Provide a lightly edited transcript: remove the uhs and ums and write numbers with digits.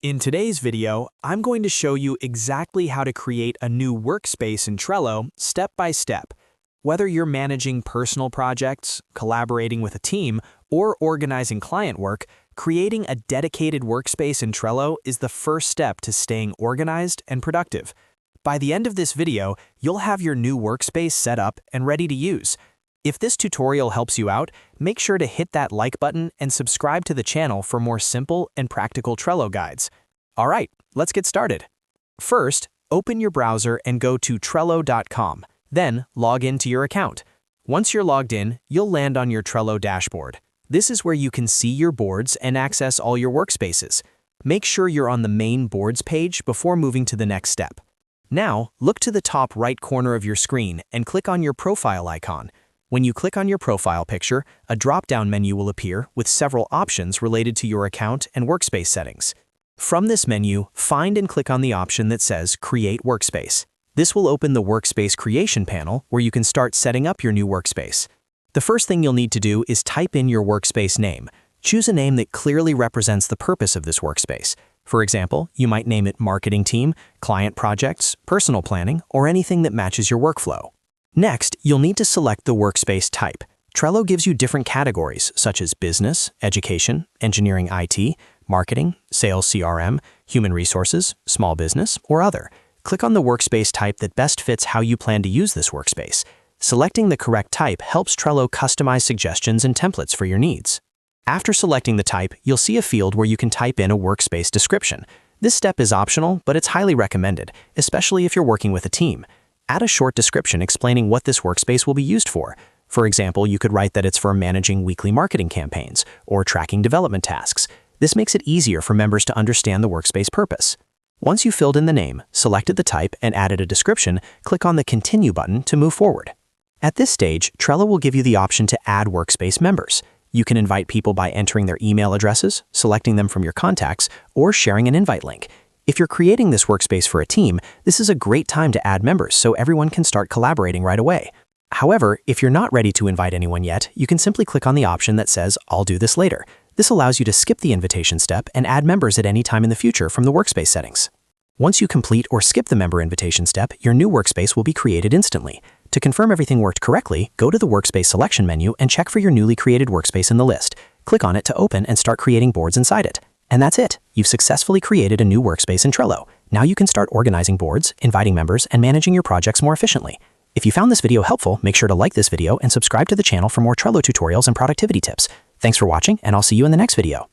In today's video, I'm going to show you exactly how to create a new workspace in Trello step by step. Whether you're managing personal projects, collaborating with a team, or organizing client work, creating a dedicated workspace in Trello is the first step to staying organized and productive. By the end of this video, you'll have your new workspace set up and ready to use. If this tutorial helps you out, make sure to hit that like button and subscribe to the channel for more simple and practical Trello guides. All right, let's get started. First, open your browser and go to Trello.com. Then, log into your account. Once you're logged in, you'll land on your Trello dashboard. This is where you can see your boards and access all your workspaces. Make sure you're on the main boards page before moving to the next step. Now, look to the top right corner of your screen and click on your profile icon. When you click on your profile picture, a drop-down menu will appear with several options related to your account and workspace settings. From this menu, find and click on the option that says Create Workspace. This will open the Workspace Creation panel where you can start setting up your new workspace. The first thing you'll need to do is type in your workspace name. Choose a name that clearly represents the purpose of this workspace. For example, you might name it Marketing Team, Client Projects, Personal Planning, or anything that matches your workflow. Next, you'll need to select the workspace type. Trello gives you different categories such as business, education, engineering IT, marketing, sales CRM, human resources, small business, or other. Click on the workspace type that best fits how you plan to use this workspace. Selecting the correct type helps Trello customize suggestions and templates for your needs. After selecting the type, you'll see a field where you can type in a workspace description. This step is optional, but it's highly recommended, especially if you're working with a team. Add a short description explaining what this workspace will be used for. For example, you could write that it's for managing weekly marketing campaigns or tracking development tasks. This makes it easier for members to understand the workspace purpose. Once you've filled in the name, selected the type, and added a description, click on the Continue button to move forward. At this stage, Trello will give you the option to add workspace members. You can invite people by entering their email addresses, selecting them from your contacts, or sharing an invite link. If you're creating this workspace for a team, this is a great time to add members so everyone can start collaborating right away. However, if you're not ready to invite anyone yet, you can simply click on the option that says, I'll do this later. This allows you to skip the invitation step and add members at any time in the future from the workspace settings. Once you complete or skip the member invitation step, your new workspace will be created instantly. To confirm everything worked correctly, go to the Workspace selection menu and check for your newly created workspace in the list. Click on it to open and start creating boards inside it. And that's it. You've successfully created a new workspace in Trello. Now you can start organizing boards, inviting members, and managing your projects more efficiently. If you found this video helpful, make sure to like this video and subscribe to the channel for more Trello tutorials and productivity tips. Thanks for watching, and I'll see you in the next video.